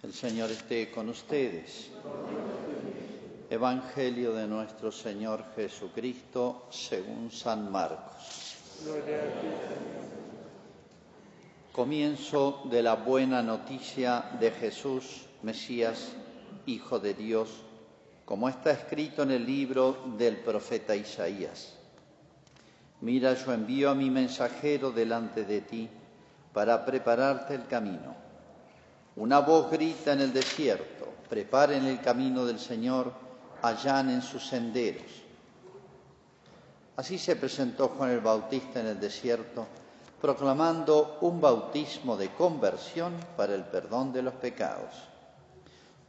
El Señor esté con ustedes. Evangelio de nuestro Señor Jesucristo según San Marcos. Gloria a ti, Señor. Comienzo de la buena noticia de Jesús, Mesías, Hijo de Dios, como está escrito en el libro del profeta Isaías. Mira, yo envío a mi mensajero delante de ti para prepararte el camino. Una voz grita en el desierto: preparen el camino del Señor, allanen sus senderos. Así se presentó Juan el Bautista en el desierto, proclamando un bautismo de conversión para el perdón de los pecados.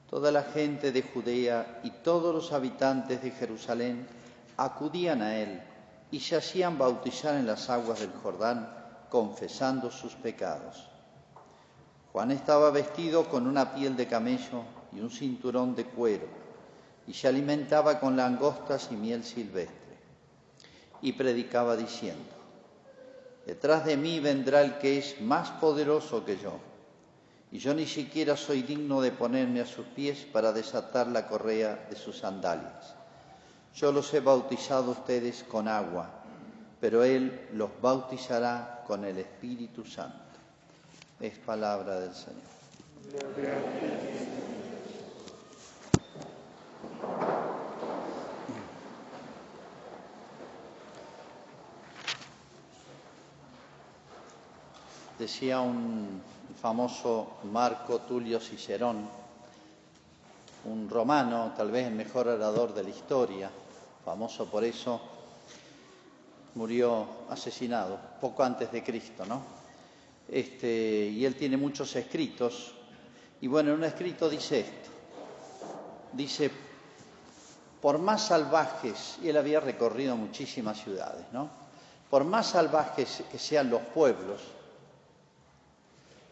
Toda la gente de Judea y todos los habitantes de Jerusalén acudían a él y se hacían bautizar en las aguas del Jordán, confesando sus pecados. Juan estaba vestido con una piel de camello y un cinturón de cuero, y se alimentaba con langostas y miel silvestre. Y predicaba diciendo: detrás de mí vendrá el que es más poderoso que yo, y yo ni siquiera soy digno de ponerme a sus pies para desatar la correa de sus sandalias. Yo los he bautizado a ustedes con agua, pero Él los bautizará con el Espíritu Santo. Es palabra del Señor. Gloria a ti, Señor. Decía un famoso Marco Tulio Cicerón, un romano, tal vez el mejor orador de la historia, famoso por eso, murió asesinado poco antes de Cristo, ¿no? Y él tiene muchos escritos, y bueno, en un escrito dice esto, dice: por más salvajes, y él había recorrido muchísimas ciudades, ¿no? Por más salvajes que sean los pueblos,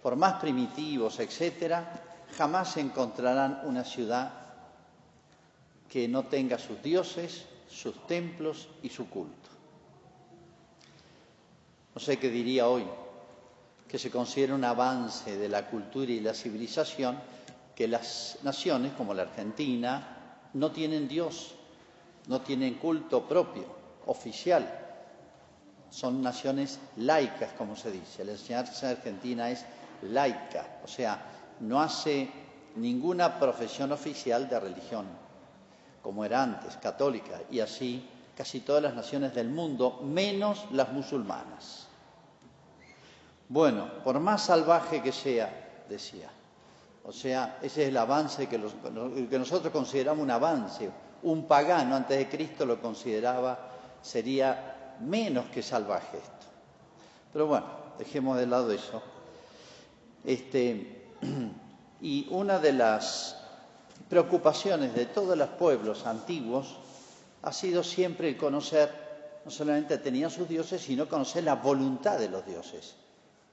por más primitivos, etcétera, jamás encontrarán una ciudad que no tenga sus dioses, sus templos y su culto. No sé qué diría hoy, que se considera un avance de la cultura y la civilización, que las naciones como la Argentina no tienen Dios, no tienen culto propio, oficial. Son naciones laicas, como se dice. La enseñanza argentina es laica, o sea, no hace ninguna profesión oficial de religión, como era antes, católica, y así casi todas las naciones del mundo, menos las musulmanas. Bueno, por más salvaje que sea, decía, o sea, ese es el avance que nosotros consideramos un avance. Un pagano antes de Cristo lo consideraba, sería menos que salvaje esto. Pero bueno, dejemos de lado eso. Y una de las preocupaciones de todos los pueblos antiguos ha sido siempre el conocer, no solamente tenían sus dioses, sino conocer la voluntad de los dioses.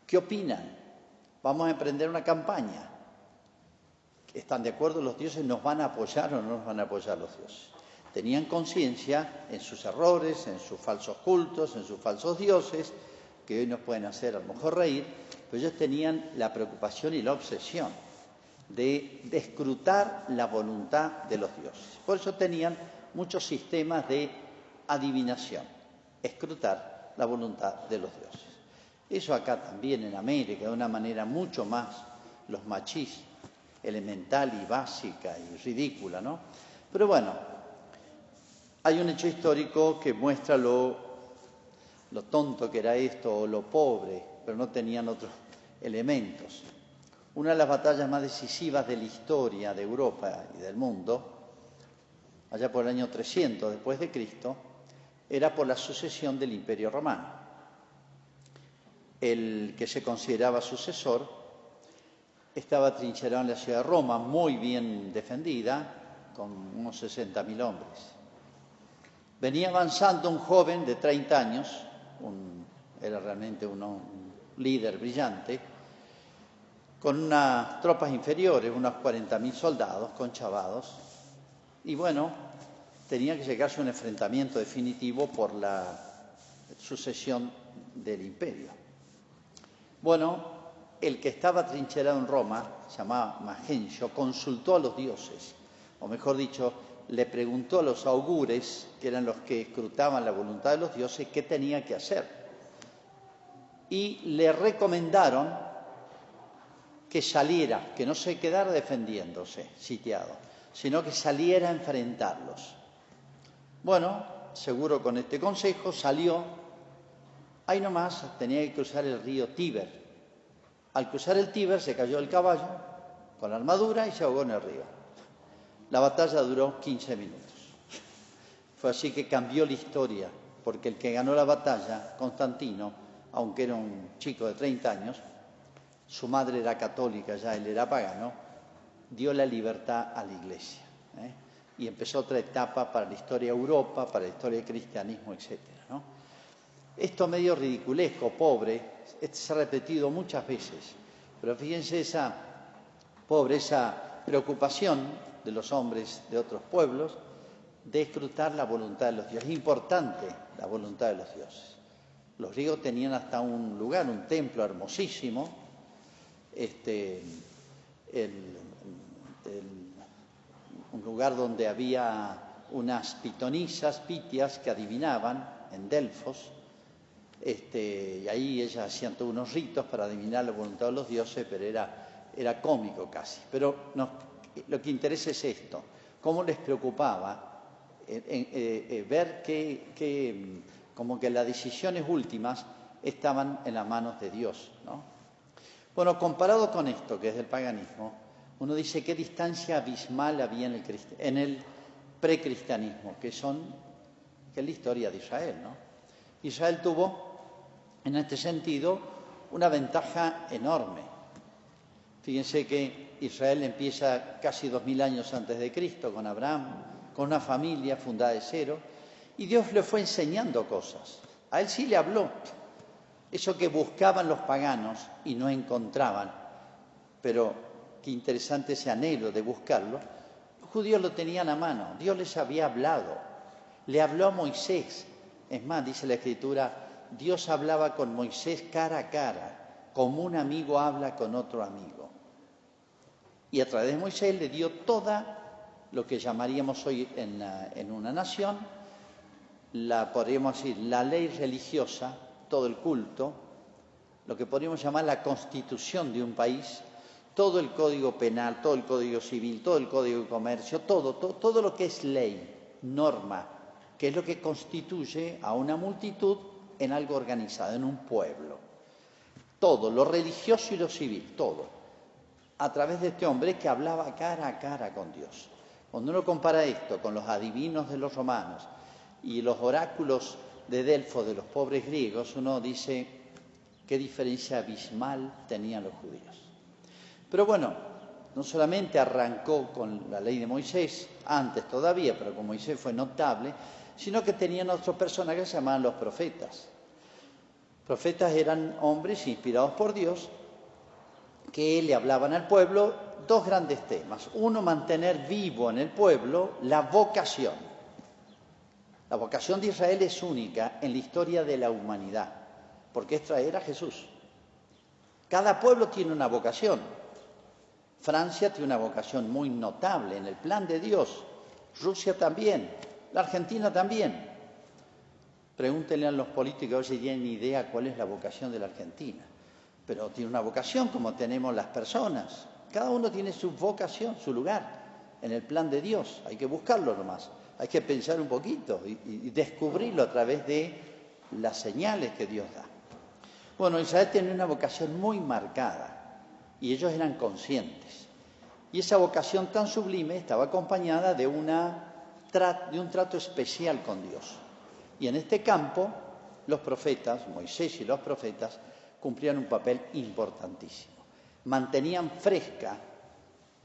¿Qué opinan? Vamos a emprender una campaña. ¿Están de acuerdo los dioses? ¿Nos van a apoyar o no nos van a apoyar los dioses? Tenían conciencia en sus errores, en sus falsos cultos, en sus falsos dioses, que hoy nos pueden hacer a lo mejor reír, pero ellos tenían la preocupación y la obsesión de escrutar la voluntad de los dioses. Por eso tenían muchos sistemas de adivinación, escrutar la voluntad de los dioses. Eso acá también en América, de una manera mucho más, los machís, elemental y básica y ridícula, ¿no? Pero bueno, hay un hecho histórico que muestra lo tonto que era esto, o lo pobre, pero no tenían otros elementos. Una de las batallas más decisivas de la historia de Europa y del mundo, allá por el año 300 después de Cristo, era por la sucesión del Imperio Romano. El que se consideraba sucesor estaba trincherado en la ciudad de Roma, muy bien defendida, con unos 60.000 hombres. Venía avanzando un joven de 30 años, era realmente un líder brillante, con unas tropas inferiores, unos 40.000 soldados conchavados, y bueno, tenía que llegarse a un enfrentamiento definitivo por la sucesión del imperio. Bueno, el que estaba trincherado en Roma, se llamaba Magencio, consultó a los dioses, o mejor dicho, le preguntó a los augures, que eran los que escrutaban la voluntad de los dioses, qué tenía que hacer. Y le recomendaron que saliera, que no se quedara defendiéndose, sitiado, sino que saliera a enfrentarlos. Bueno, seguro con este consejo salió. Ahí nomás tenía que cruzar el río Tíber. Al cruzar el Tíber se cayó el caballo con la armadura y se ahogó en el río. La batalla duró 15 minutos. Fue así que cambió la historia, porque el que ganó la batalla, Constantino, aunque era un chico de 30 años, su madre era católica, ya él era pagano, dio la libertad a la Iglesia. Y empezó otra etapa para la historia de Europa, para la historia del cristianismo, etc. Esto medio ridiculesco, pobre, se ha repetido muchas veces, pero fíjense esa preocupación de los hombres de otros pueblos de escrutar la voluntad de los dioses. Es importante la voluntad de los dioses. Los griegos tenían hasta un lugar, un templo hermosísimo, un lugar donde había unas pitonisas, pitias, que adivinaban en Delfos, y ahí ellas hacían todos unos ritos para adivinar la voluntad de los dioses, pero era cómico casi. Pero lo que interesa es esto, cómo les preocupaba ver que como que las decisiones últimas estaban en las manos de Dios, ¿no? Bueno, comparado con esto, que es del paganismo, uno dice qué distancia abismal había en el precristianismo, que es la historia de Israel, ¿no? Israel tuvo, en este sentido, una ventaja enorme. Fíjense que Israel empieza casi 2000 años antes de Cristo, con Abraham, con una familia fundada de cero, y Dios le fue enseñando cosas. A él sí le habló. Eso que buscaban los paganos y no encontraban, pero qué interesante ese anhelo de buscarlo, los judíos lo tenían a mano, Dios les había hablado, le habló a Moisés. Es más, dice la Escritura, Dios hablaba con Moisés cara a cara, como un amigo habla con otro amigo. Y a través de Moisés le dio toda lo que llamaríamos hoy en una nación, podríamos decir, la ley religiosa, todo el culto, lo que podríamos llamar la constitución de un país, todo el código penal, todo el código civil, todo el código de comercio, todo lo que es ley, norma, que es lo que constituye a una multitud en algo organizado, en un pueblo. Todo, lo religioso y lo civil, todo, a través de este hombre que hablaba cara a cara con Dios. Cuando uno compara esto con los adivinos de los romanos y los oráculos de Delfos de los pobres griegos, uno dice qué diferencia abismal tenían los judíos. Pero bueno, no solamente arrancó con la ley de Moisés, antes todavía, pero con Moisés fue notable, sino que tenían otros personajes que se llamaban los profetas. Profetas eran hombres inspirados por Dios que le hablaban al pueblo dos grandes temas. Uno, mantener vivo en el pueblo la vocación. La vocación de Israel es única en la historia de la humanidad, porque es traer a Jesús. Cada pueblo tiene una vocación. Francia tiene una vocación muy notable en el plan de Dios. Rusia también. La Argentina también. Pregúntenle a los políticos a ver si tienen idea cuál es la vocación de la Argentina. Pero tiene una vocación como tenemos las personas. Cada uno tiene su vocación, su lugar en el plan de Dios. Hay que buscarlo nomás. Hay que pensar un poquito y descubrirlo a través de las señales que Dios da. Bueno, Israel tenía una vocación muy marcada y ellos eran conscientes. Y esa vocación tan sublime estaba acompañada de un trato especial con Dios. Y en este campo, los profetas, Moisés y los profetas, cumplían un papel importantísimo. Mantenían fresca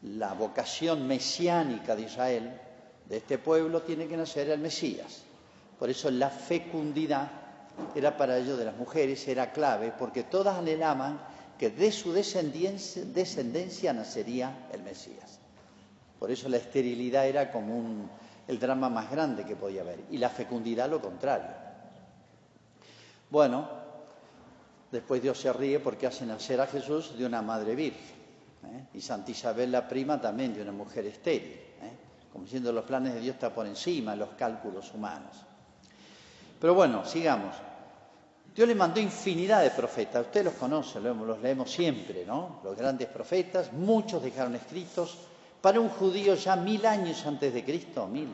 la vocación mesiánica de Israel. De este pueblo tiene que nacer el Mesías. Por eso la fecundidad era para ellos de las mujeres, era clave, porque todas anhelaban que de su descendencia nacería el Mesías. Por eso la esterilidad era como el drama más grande que podía haber, y la fecundidad lo contrario. Bueno, Después Dios se ríe porque hace nacer a Jesús de una madre virgen, ¿eh? Y Santa Isabel la prima también de una mujer estéril, ¿eh? Como diciendo, los planes de Dios están por encima de los cálculos humanos. Pero bueno, sigamos. Dios le mandó infinidad de profetas, usted los conoce, los leemos siempre, ¿no? Los grandes profetas, muchos dejaron escritos. Para un judío ya 1000 años antes de Cristo, 1000,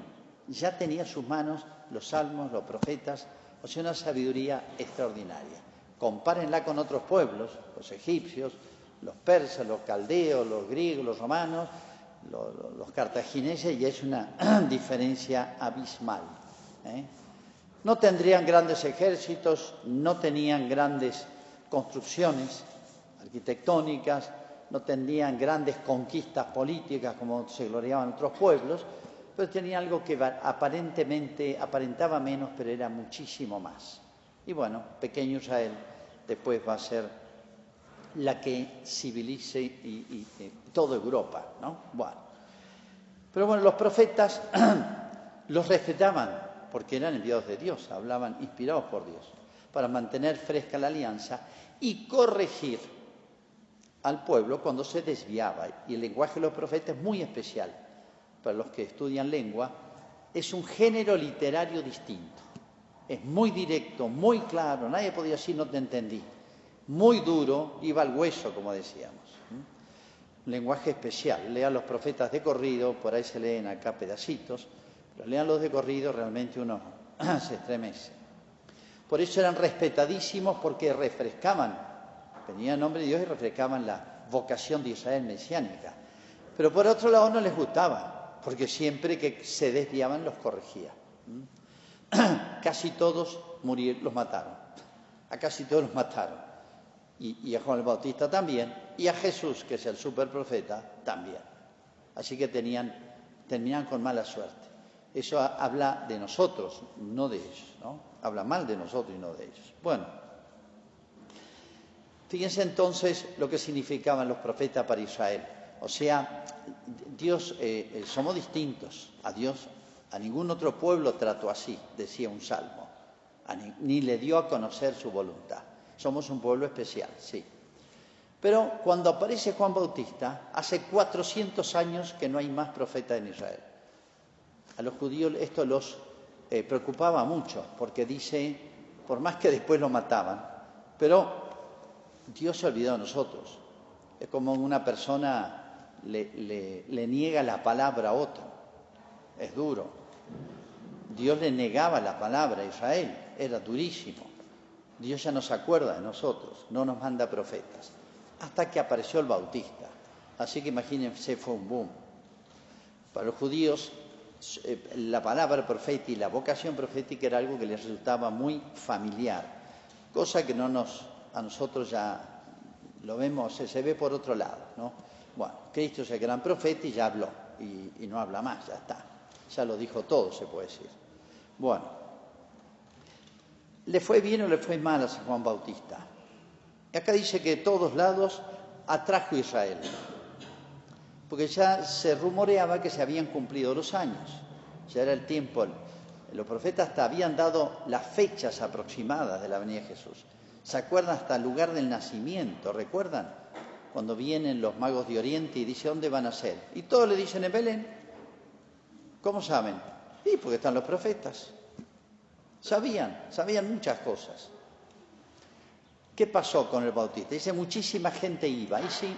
ya tenía en sus manos los salmos, los profetas, o sea, una sabiduría extraordinaria. Compárenla con otros pueblos, los egipcios, los persas, los caldeos, los griegos, los romanos, los cartagineses, y es una diferencia abismal, ¿eh? No tendrían grandes ejércitos, no tenían grandes construcciones arquitectónicas, no tenían grandes conquistas políticas como se gloriaban otros pueblos, pero tenían algo que aparentaba menos, pero era muchísimo más. Y bueno, pequeño Israel después va a ser la que civilice y toda Europa, ¿no? Bueno. Pero bueno, los profetas los respetaban porque eran enviados de Dios, hablaban inspirados por Dios, para mantener fresca la alianza y corregir al pueblo cuando se desviaba. Y el lenguaje de los profetas es muy especial. Para los que estudian lengua, es un género literario distinto. Es muy directo, muy claro, nadie podía decir no te entendí. Muy duro, iba al hueso, como decíamos. Un lenguaje especial. Lean los profetas de corrido, por ahí se leen acá pedacitos, pero lean los de corrido, realmente uno se estremece. Por eso eran respetadísimos, porque refrescaban, venían en nombre de Dios y refrescaban la vocación de Israel mesiánica. Pero por otro lado no les gustaba, porque siempre que se desviaban los corregía. Casi todos murieron, los mataron. A casi todos los mataron. Y a Juan el Bautista también, y a Jesús, que es el superprofeta, también. Así que terminan con mala suerte. Eso habla de nosotros, no de ellos, ¿no? Habla mal de nosotros y no de ellos. Bueno, fíjense entonces lo que significaban los profetas para Israel. O sea, Dios, somos distintos a Dios. A ningún otro pueblo trató así, decía un salmo. Ni le dio a conocer su voluntad. Somos un pueblo especial, sí. Pero cuando aparece Juan Bautista, hace 400 años que no hay más profeta en Israel. A los judíos esto los preocupaba mucho, porque dice, por más que después lo mataban, pero Dios se olvidó de nosotros. Es como una persona le niega la palabra a otro. Es duro. Dios le negaba la palabra a Israel, era durísimo. Dios ya no se acuerda de nosotros, no nos manda profetas. Hasta que apareció el Bautista. Así que imagínense, fue un boom. Para los judíos, la palabra profeta y la vocación profética era algo que les resultaba muy familiar. Cosa que a nosotros ya lo vemos, se ve por otro lado, ¿no? Bueno, Cristo es el gran profeta y ya habló. Y no habla más, ya está. Ya lo dijo todo, se puede decir. Bueno. ¿Le fue bien o le fue mal a San Juan Bautista? Y acá dice que de todos lados atrajo a Israel, porque ya se rumoreaba que se habían cumplido los años, ya era el tiempo. Los profetas hasta habían dado las fechas aproximadas de la venida de Jesús. ¿Se acuerdan hasta el lugar del nacimiento? ¿Recuerdan? Cuando vienen los magos de Oriente y dicen, ¿dónde van a ser? Y todos le dicen en Belén. ¿Cómo saben? Sí, porque están los profetas. Sabían muchas cosas. ¿Qué pasó con el Bautista? Dice, muchísima gente iba. Y sí,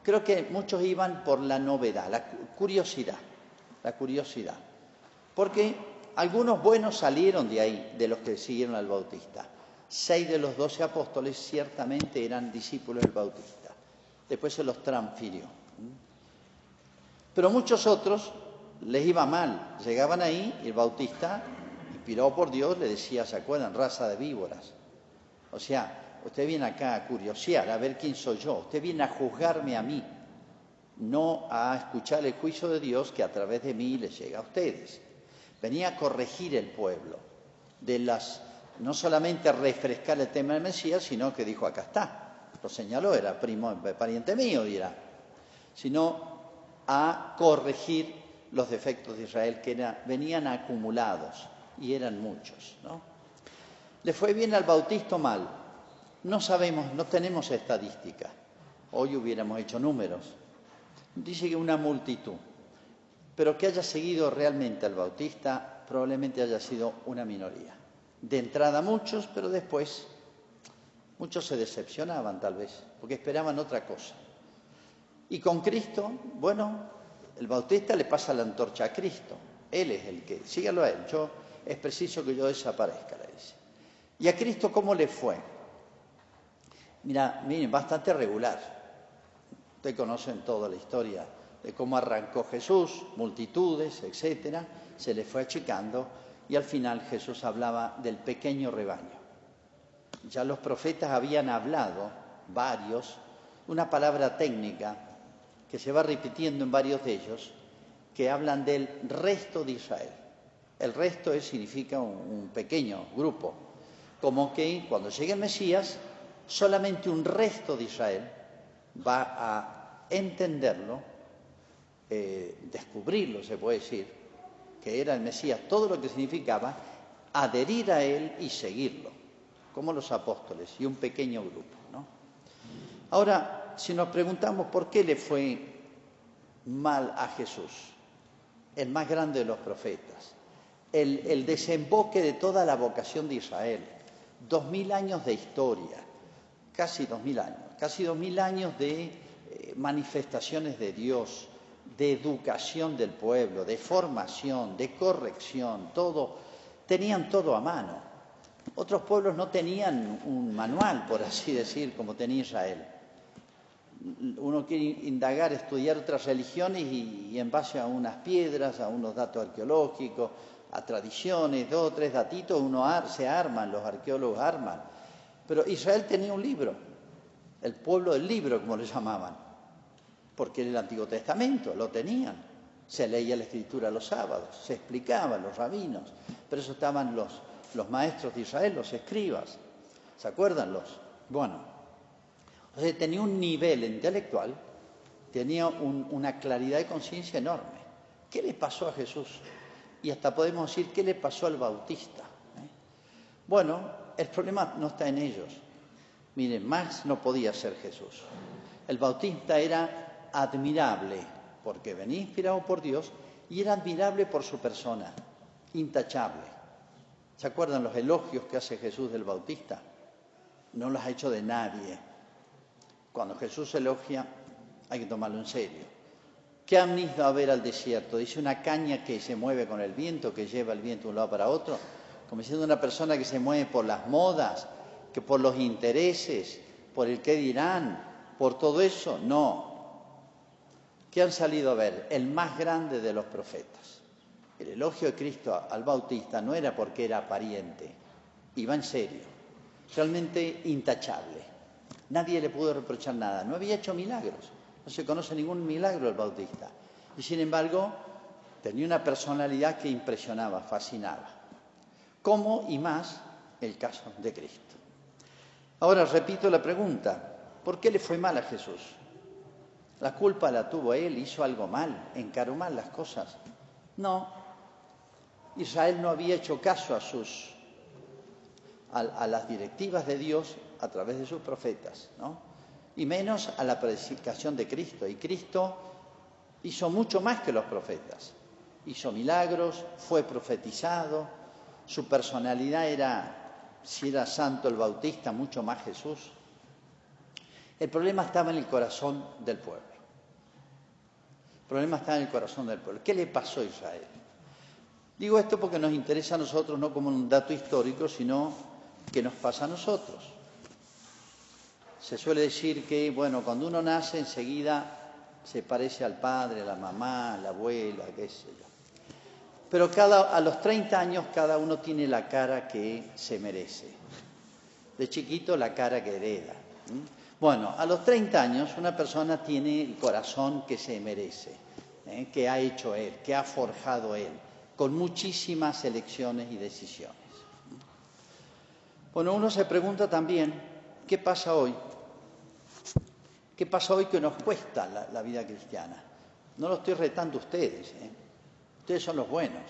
creo que muchos iban por la novedad, la curiosidad. Porque algunos buenos salieron de ahí, de los que siguieron al Bautista. 6 de los 12 apóstoles ciertamente eran discípulos del Bautista. Después se los transfirió. Pero muchos otros les iba mal. Llegaban ahí y el Bautista, inspirado por Dios, le decía, ¿se acuerdan? Raza de víboras. O sea, usted viene acá a curiosear, a ver quién soy yo. Usted viene a juzgarme a mí, no a escuchar el juicio de Dios que a través de mí les llega a ustedes. Venía a corregir el pueblo, no solamente a refrescar el tema del Mesías, sino que dijo, acá está. Lo señaló, era pariente mío, dirá. Sino a corregir los defectos de Israel que venían acumulados. Y eran muchos, ¿no? ¿Le fue bien al Bautista o mal? No sabemos, no tenemos estadística. Hoy hubiéramos hecho números. Dice que una multitud, pero que haya seguido realmente al Bautista probablemente haya sido una minoría. De entrada muchos, pero después muchos se decepcionaban tal vez, porque esperaban otra cosa. Y con Cristo, bueno, el Bautista le pasa la antorcha a Cristo. Él es el que, sígalo a él, es preciso que yo desaparezca, le dice. ¿Y a Cristo cómo le fue? Miren, bastante regular. Ustedes conocen toda la historia de cómo arrancó Jesús, multitudes, etcétera, se le fue achicando y al final Jesús hablaba del pequeño rebaño. Ya los profetas habían hablado, varios, una palabra técnica que se va repitiendo en varios de ellos, que hablan del resto de Israel. El resto significa un pequeño grupo, como que cuando llegue el Mesías, solamente un resto de Israel va a entenderlo, descubrirlo, se puede decir, que era el Mesías, todo lo que significaba, adherir a él y seguirlo, como los apóstoles y un pequeño grupo, ¿no? Ahora, si nos preguntamos por qué le fue mal a Jesús, el más grande de los profetas, el desemboque de toda la vocación de Israel, 2000 años de historia, casi 2000 años de manifestaciones de Dios, de educación del pueblo, de formación, de corrección, todo, tenían todo a mano. Otros pueblos no tenían un manual, por así decir, como tenía Israel. Uno quiere indagar, estudiar otras religiones y en base a unas piedras, a unos datos arqueológicos, a tradiciones, 2 o 3 datitos, se arman, los arqueólogos arman. Pero Israel tenía un libro, el pueblo del libro, como le llamaban, porque en el Antiguo Testamento lo tenían. Se leía la Escritura los sábados, se explicaba los rabinos, pero eso estaban los maestros de Israel, los escribas. ¿Se acuerdan? Bueno, o sea, tenía un nivel intelectual, tenía una claridad de conciencia enorme. ¿Qué le pasó a Jesús? Y hasta podemos decir, ¿qué le pasó al Bautista? Bueno, el problema no está en ellos. Miren, más no podía ser Jesús. El Bautista era admirable, porque venía inspirado por Dios, y era admirable por su persona, intachable. ¿Se acuerdan los elogios que hace Jesús del Bautista? No los ha hecho de nadie. Cuando Jesús elogia, hay que tomarlo en serio. ¿Qué han ido a ver al desierto? Dice una caña que se mueve con el viento, que lleva el viento de un lado para otro, como siendo una persona que se mueve por las modas, que por los intereses, por el qué dirán, por todo eso. No. ¿Qué han salido a ver? El más grande de los profetas. El elogio de Cristo al Bautista no era porque era pariente, iba en serio, realmente intachable. Nadie le pudo reprochar nada, no había hecho milagros, no se conoce ningún milagro del Bautista. Y sin embargo, tenía una personalidad que impresionaba, fascinaba. Como y más el caso de Cristo. Ahora repito la pregunta, ¿por qué le fue mal a Jesús? ¿La culpa la tuvo él? ¿Hizo algo mal? ¿Encaró mal las cosas? No. Israel no había hecho caso a las directivas de Dios a través de sus profetas, ¿no? Y menos a la predicación de Cristo. Y Cristo hizo mucho más que los profetas. Hizo milagros, fue profetizado, su personalidad era, si era santo el Bautista, mucho más Jesús. El problema estaba en el corazón del pueblo. El problema estaba en el corazón del pueblo. ¿Qué le pasó a Israel? Digo esto porque nos interesa a nosotros, no como un dato histórico, sino que nos pasa a nosotros. Se suele decir que, bueno, cuando uno nace enseguida se parece al padre, a la mamá, a la abuela, qué sé yo. Pero a los 30 años cada uno tiene la cara que se merece. De chiquito la cara que hereda. Bueno, a los 30 años una persona tiene el corazón que se merece, que ha hecho él, que ha forjado él, con muchísimas elecciones y decisiones. Bueno, uno se pregunta también, ¿qué pasa hoy? ¿Qué pasa hoy que nos cuesta la vida cristiana? No lo estoy retando a ustedes, ustedes son los buenos,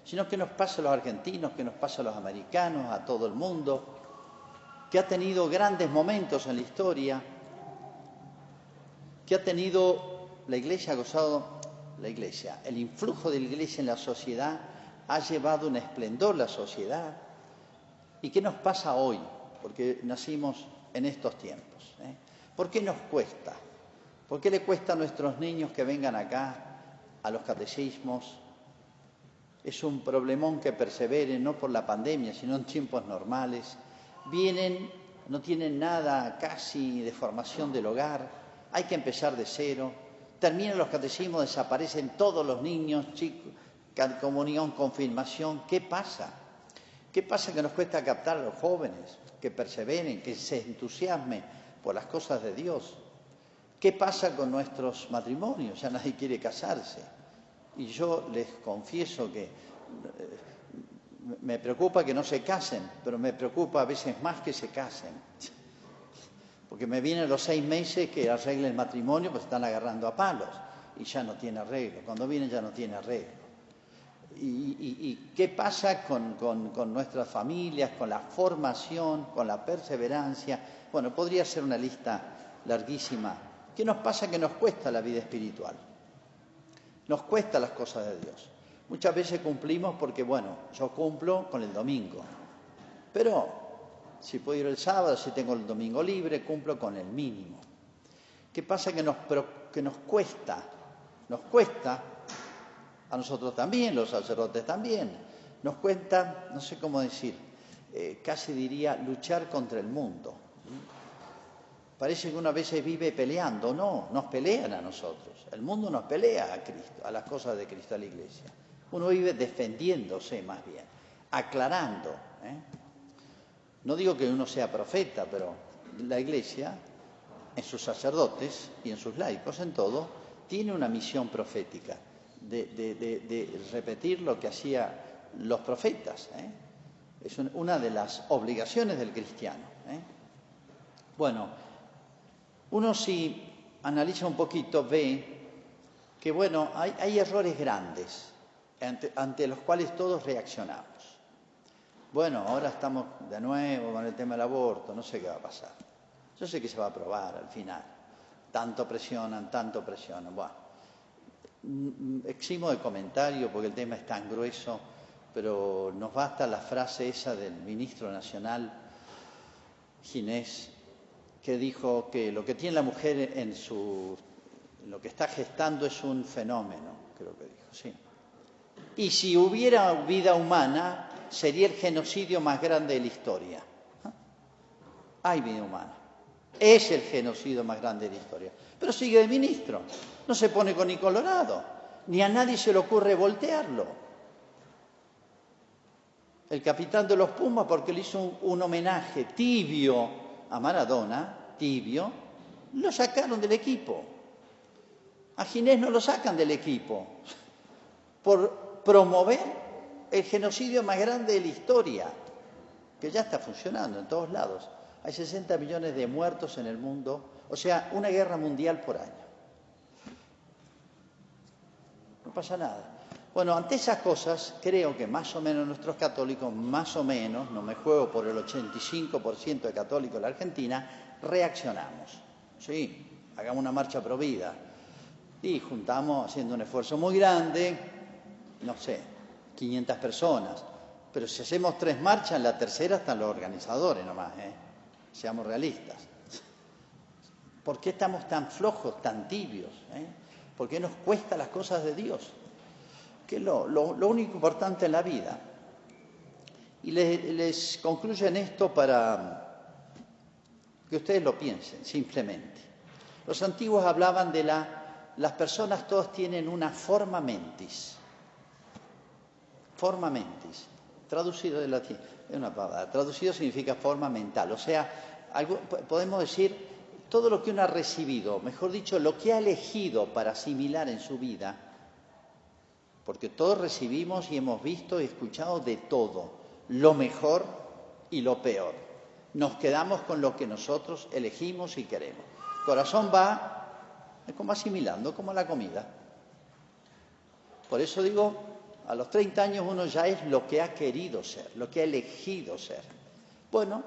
sino que nos pasa a los argentinos, que nos pasa a los americanos, a todo el mundo, que ha tenido grandes momentos en la historia, que ha tenido la Iglesia, ha gozado la Iglesia, el influjo de la Iglesia en la sociedad ha llevado un esplendor la sociedad. ¿Y qué nos pasa hoy? Porque nacimos en estos tiempos. ¿Por qué nos cuesta? ¿Por qué le cuesta a nuestros niños que vengan acá a los catecismos? Es un problemón que perseveren, no por la pandemia, sino en tiempos normales. Vienen, no tienen nada casi de formación del hogar, hay que empezar de cero. Terminan los catecismos, desaparecen todos los niños, chicos, comunión, confirmación. ¿Qué pasa? ¿Qué pasa que nos cuesta captar a los jóvenes, que perseveren, que se entusiasmen por las cosas de Dios? ¿Qué pasa con nuestros matrimonios? Ya nadie quiere casarse. Y yo les confieso que me preocupa que no se casen, pero me preocupa a veces más que se casen. Porque me vienen los 6 meses que arregle el matrimonio, pues están agarrando a palos y ya no tiene arreglo. Cuando vienen ya no tiene arreglo. ¿Y qué pasa con nuestras familias, con la formación, con la perseverancia? Bueno, podría ser una lista larguísima. ¿Qué nos pasa? Que nos cuesta la vida espiritual. Nos cuesta las cosas de Dios. Muchas veces cumplimos porque, bueno, yo cumplo con el domingo. Pero si puedo ir el sábado, si tengo el domingo libre, cumplo con el mínimo. ¿Qué pasa? Que nos cuesta. Nos cuesta, a nosotros también, los sacerdotes también. Nos cuesta, no sé cómo decir, casi diría luchar contra el mundo. Parece que uno a veces vive peleando. No, nos pelean a nosotros. El mundo nos pelea a Cristo, a las cosas de Cristo, a la Iglesia. Uno vive defendiéndose más bien, aclarando. No digo que uno sea profeta, pero la Iglesia, en sus sacerdotes y en sus laicos, en todo, tiene una misión profética de repetir lo que hacían los profetas. Es una de las obligaciones del cristiano. Bueno, uno si analiza un poquito ve que, bueno, hay errores grandes ante los cuales todos reaccionamos. Bueno, ahora estamos de nuevo con el tema del aborto, no sé qué va a pasar. Yo sé que se va a aprobar al final. Tanto presionan. Bueno, eximo de comentario porque el tema es tan grueso, pero nos basta la frase esa del ministro nacional, Ginés, que dijo que lo que tiene la mujer en lo que está gestando es un fenómeno, creo que dijo, sí. Y si hubiera vida humana, sería el genocidio más grande de la historia. Hay vida humana. Es el genocidio más grande de la historia. Pero sigue de ministro. No se pone con ni colorado. Ni a nadie se le ocurre voltearlo. El capitán de los Pumas, porque le hizo un homenaje tibio a Maradona, tibio, lo sacaron del equipo. A Ginés no lo sacan del equipo por promover el genocidio más grande de la historia, que ya está funcionando en todos lados. Hay 60 millones de muertos en el mundo, o sea, una guerra mundial por año. No pasa nada. Bueno, ante esas cosas, creo que más o menos nuestros católicos, más o menos, no me juego por el 85% de católicos de la Argentina, reaccionamos. Sí, hagamos una marcha pro vida. Y juntamos, haciendo un esfuerzo muy grande, no sé, 500 personas. Pero si hacemos 3 marchas, en la tercera están los organizadores nomás, Seamos realistas. ¿Por qué estamos tan flojos, tan tibios? ¿Por qué nos cuesta las cosas de Dios? Que es lo único importante en la vida. Y les concluyo en esto para que ustedes lo piensen, simplemente. Los antiguos hablaban de las personas, todos tienen una forma mentis. Forma mentis. Traducido del latín, es una palabra. Traducido significa forma mental. O sea, podemos decir todo lo que uno ha recibido, mejor dicho, lo que ha elegido para asimilar en su vida, porque todos recibimos y hemos visto y escuchado de todo, lo mejor y lo peor. Nos quedamos con lo que nosotros elegimos y queremos. El corazón va como asimilando, como la comida. Por eso digo, a los 30 años uno ya es lo que ha querido ser, lo que ha elegido ser. Bueno,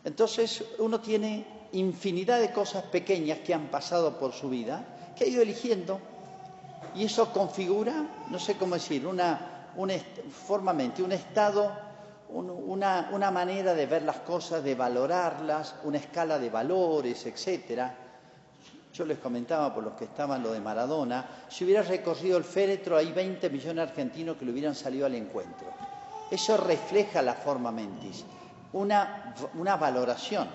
Entonces uno tiene infinidad de cosas pequeñas que han pasado por su vida, que ha ido eligiendo, y eso configura, no sé cómo decir, formamente un estado, una manera de ver las cosas, de valorarlas, una escala de valores, etcétera. Yo les comentaba, por los que estaban, lo de Maradona, si hubiera recorrido el féretro, hay 20 millones de argentinos que le hubieran salido al encuentro. Eso refleja la forma mentis, una valoración.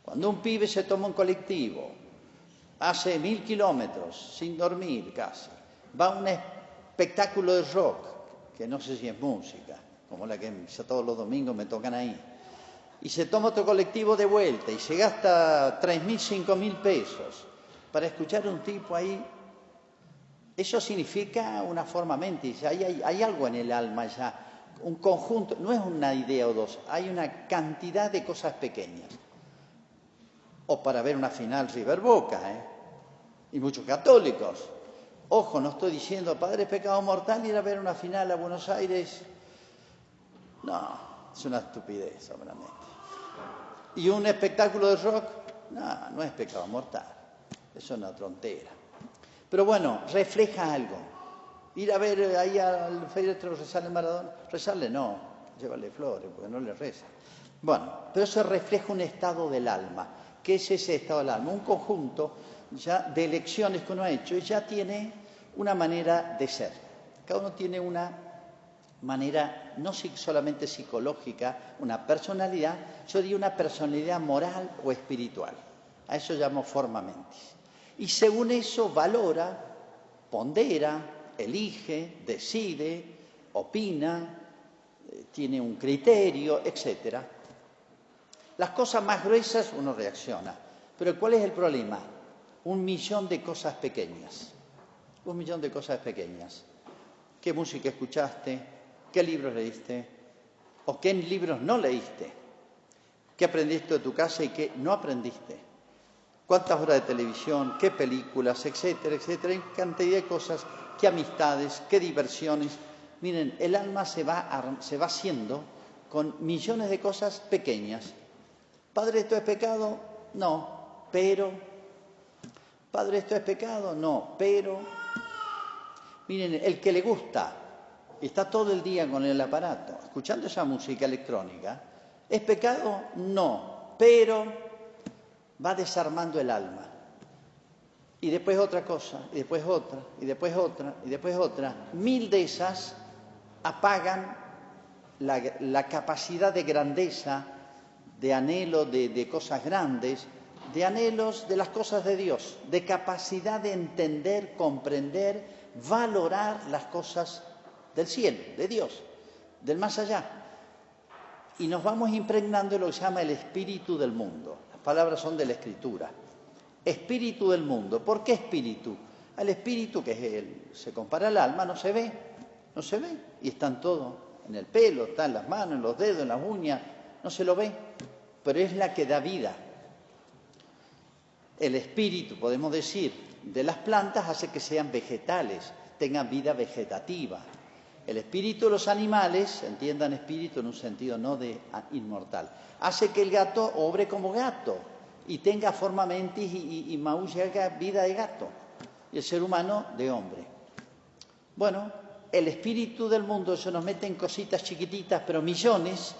Cuando un pibe se toma un colectivo, hace 1000 kilómetros sin dormir casi, va a un espectáculo de rock, que no sé si es música, como la que todos los domingos me tocan ahí, y se toma otro colectivo de vuelta y se gasta 3.000, 5.000 pesos para escuchar a un tipo ahí, eso significa una forma mentis, hay algo en el alma ya, un conjunto, no es una idea o dos, hay una cantidad de cosas pequeñas. O para ver una final River Boca, y muchos católicos. Ojo, no estoy diciendo, padre, es pecado mortal ir a ver una final a Buenos Aires. No, es una estupidez, obviamente. ¿Y un espectáculo de rock? No, no es pecado mortal. Eso es una tontera. Pero bueno, refleja algo. Ir a ver ahí al féretro rezarle Maradona. Rezarle no, llévale flores, porque no le reza. Bueno, pero eso refleja un estado del alma. ¿Qué es ese estado del alma? Un conjunto ya de elecciones que uno ha hecho y ya tiene una manera de ser. Cada uno tiene una manera no solamente psicológica, una personalidad, yo diría una personalidad moral o espiritual. A eso llamo forma mentis. Y según eso valora, pondera, elige, decide, opina, tiene un criterio, etc. Las cosas más gruesas uno reacciona. Pero ¿cuál es el problema? 1.000.000 de cosas pequeñas. 1.000.000 de cosas pequeñas. ¿Qué música escuchaste? ¿Qué libros leíste? ¿O qué libros no leíste? ¿Qué aprendiste de tu casa y qué no aprendiste? ¿Cuántas horas de televisión? ¿Qué películas? Etcétera, etcétera. Hay cantidad de cosas. ¿Qué amistades? ¿Qué diversiones? Miren, el alma se va haciendo con millones de cosas pequeñas. Padre, ¿esto es pecado? No, pero. Padre, ¿esto es pecado? No, pero. Miren, el que le gusta y está todo el día con el aparato, escuchando esa música electrónica, ¿es pecado? No, pero va desarmando el alma. Y después otra cosa, y después otra, y después otra, y después otra. 1000 de esas apagan la capacidad de grandeza, de anhelo de cosas grandes, de anhelos de las cosas de Dios, de capacidad de entender, comprender, valorar las cosas del cielo, de Dios, del más allá. Y nos vamos impregnando de lo que se llama el espíritu del mundo. Las palabras son de la Escritura. Espíritu del mundo. ¿Por qué espíritu? Al espíritu, que se compara al alma, no se ve. Y está en todo, en el pelo, está en las manos, en los dedos, en las uñas, no se lo ve. Pero es la que da vida. El espíritu, podemos decir, de las plantas hace que sean vegetales, tengan vida vegetativa. El espíritu de los animales, entiendan espíritu en un sentido no de inmortal, hace que el gato obre como gato y tenga forma mentis y maulle, haga vida de gato, y el ser humano de hombre. Bueno, el espíritu del mundo se nos mete en cositas chiquititas, pero millones,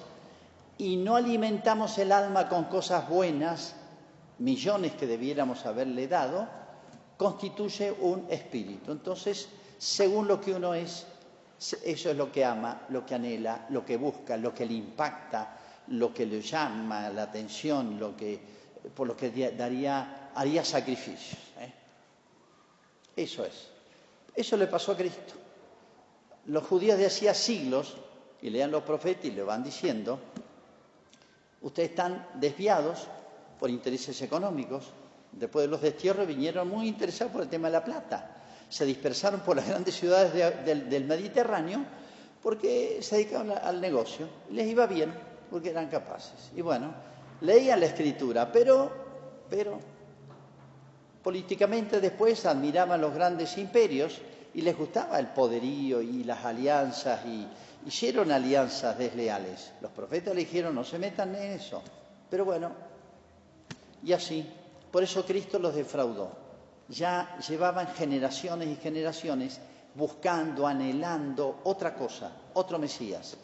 y no alimentamos el alma con cosas buenas, millones que debiéramos haberle dado, constituye un espíritu. Entonces, según lo que uno es, eso es lo que ama, lo que anhela, lo que busca, lo que le impacta, lo que le llama la atención, por lo que haría sacrificios. Eso es. Eso le pasó a Cristo. Los judíos de hacía siglos, y lean los profetas y le van diciendo, ustedes están desviados por intereses económicos. Después de los destierros vinieron muy interesados por el tema de la plata. Se dispersaron por las grandes ciudades del Mediterráneo porque se dedicaban al negocio. Les iba bien porque eran capaces. Y bueno, leían la Escritura, pero políticamente después admiraban los grandes imperios y les gustaba el poderío y las alianzas y hicieron alianzas desleales. Los profetas le dijeron, no se metan en eso, Pero bueno, y así, por eso Cristo los defraudó. Ya llevaban generaciones y generaciones buscando, anhelando otra cosa, otro Mesías,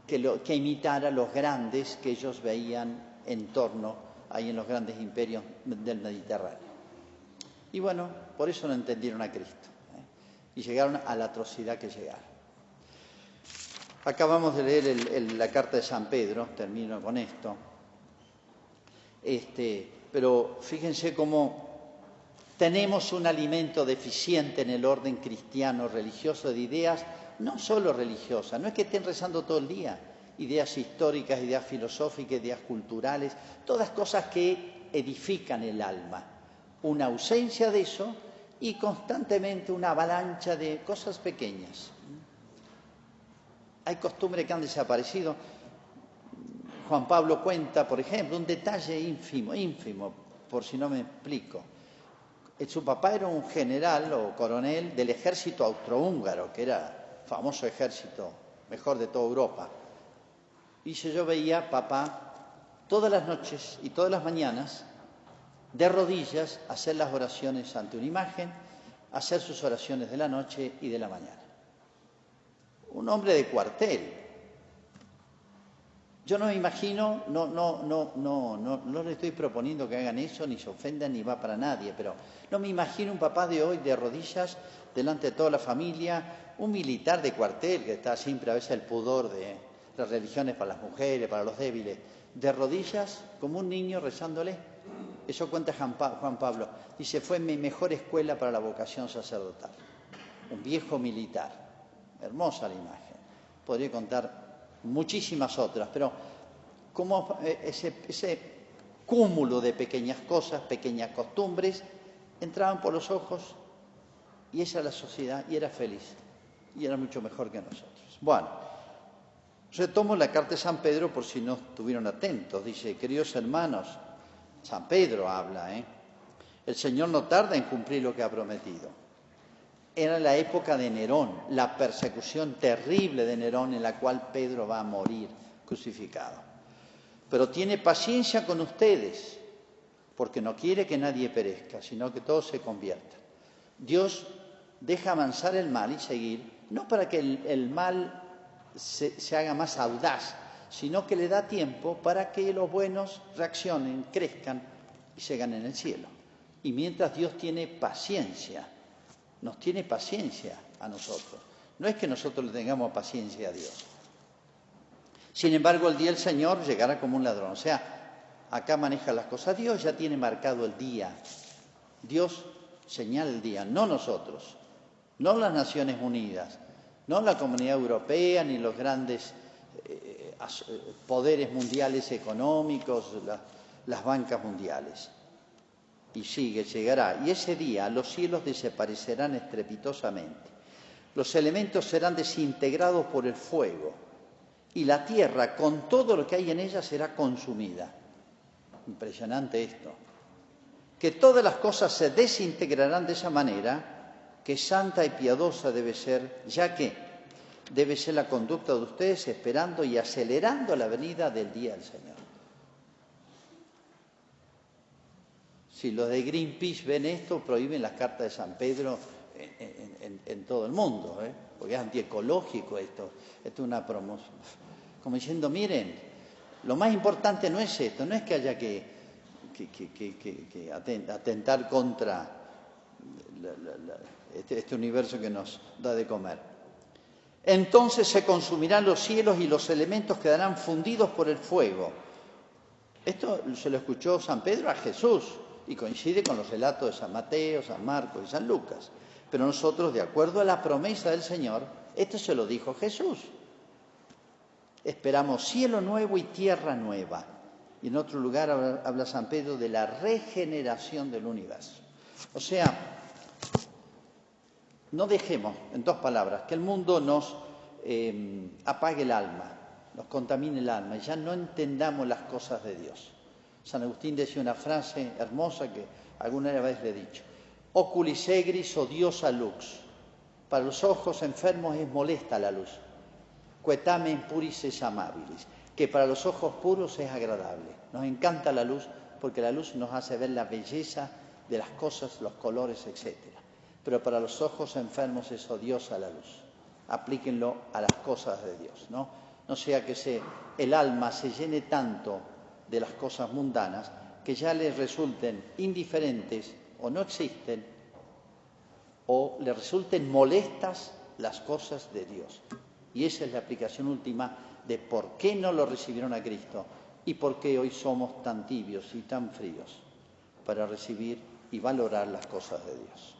que imitara a los grandes que ellos veían en torno, ahí en los grandes imperios del Mediterráneo. Y bueno, por eso no entendieron a Cristo, y llegaron a la atrocidad que llegaron. Acabamos de leer la carta de San Pedro, termino con esto. Pero fíjense cómo tenemos un alimento deficiente en el orden cristiano religioso de ideas, no solo religiosas, no es que estén rezando todo el día, ideas históricas, ideas filosóficas, ideas culturales, todas cosas que edifican el alma. Una ausencia de eso y constantemente una avalancha de cosas pequeñas. Hay costumbres que han desaparecido. Juan Pablo cuenta, por ejemplo, un detalle ínfimo, por si no me explico. Su papá era un general o coronel del ejército austrohúngaro, que era famoso ejército, mejor de toda Europa. Y yo veía papá todas las noches y todas las mañanas, de rodillas, hacer las oraciones ante una imagen, hacer sus oraciones de la noche y de la mañana. Un hombre de cuartel. Yo no me imagino, no le estoy proponiendo que hagan eso, ni se ofendan, ni va para nadie, pero no me imagino un papá de hoy de rodillas delante de toda la familia, un militar de cuartel, que está siempre a veces el pudor de las religiones para las mujeres, para los débiles, de rodillas como un niño rezándole. Eso cuenta Juan Pablo. Dice, fue mi mejor escuela para la vocación sacerdotal. Un viejo militar. Hermosa la imagen. Podría contar muchísimas otras, pero como ese cúmulo de pequeñas cosas, pequeñas costumbres, entraban por los ojos y esa era la sociedad y era feliz y era mucho mejor que nosotros. Bueno, retomo la carta de San Pedro por si no estuvieron atentos. Dice, queridos hermanos, San Pedro habla, el Señor no tarda en cumplir lo que ha prometido. Era la época de Nerón, la persecución terrible de Nerón en la cual Pedro va a morir crucificado. Pero tiene paciencia con ustedes, porque no quiere que nadie perezca, sino que todos se conviertan. Dios deja avanzar el mal y seguir, no para que el mal se haga más audaz, sino que le da tiempo para que los buenos reaccionen, crezcan y se ganen el cielo. Y mientras Dios tiene paciencia, nos tiene paciencia a nosotros. No es que nosotros le tengamos paciencia a Dios. Sin embargo, el día del Señor llegará como un ladrón. O sea, acá maneja las cosas. Dios ya tiene marcado el día. Dios señala el día, no nosotros, no las Naciones Unidas, no la Comunidad Europea, ni los grandes poderes mundiales económicos, las bancas mundiales. Y sigue, llegará. Y ese día los cielos desaparecerán estrepitosamente. Los elementos serán desintegrados por el fuego. Y la tierra, con todo lo que hay en ella, será consumida. Impresionante esto. Que todas las cosas se desintegrarán de esa manera, que santa y piadosa debe ser, ya que debe ser la conducta de ustedes esperando y acelerando la venida del día del Señor. Si los de Greenpeace ven esto, prohíben las cartas de San Pedro en todo el mundo, porque es antiecológico esto. Esto es una promoción. Como diciendo, miren, lo más importante no es esto, no es que haya que atentar contra este universo que nos da de comer. Entonces se consumirán los cielos y los elementos quedarán fundidos por el fuego. Esto se lo escuchó San Pedro a Jesús. Y coincide con los relatos de San Mateo, San Marcos y San Lucas. Pero nosotros, de acuerdo a la promesa del Señor, esto se lo dijo Jesús. Esperamos cielo nuevo y tierra nueva. Y en otro lugar habla San Pedro de la regeneración del universo. O sea, no dejemos, en dos palabras, que el mundo nos apague el alma, nos contamine el alma y ya no entendamos las cosas de Dios. San Agustín decía una frase hermosa que alguna vez le he dicho. Oculis egris odiosa lux. Para los ojos enfermos es molesta la luz. Quetamen puris es amabilis. que para los ojos puros es agradable. Nos encanta la luz porque la luz nos hace ver la belleza de las cosas, los colores, etc. Pero para los ojos enfermos es odiosa la luz. Aplíquenlo a las cosas de Dios, ¿no? No sea que el alma se llene tanto de las cosas mundanas que ya les resulten indiferentes o no existen o les resulten molestas las cosas de Dios. Y esa es la aplicación última de por qué no lo recibieron a Cristo y por qué hoy somos tan tibios y tan fríos para recibir y valorar las cosas de Dios.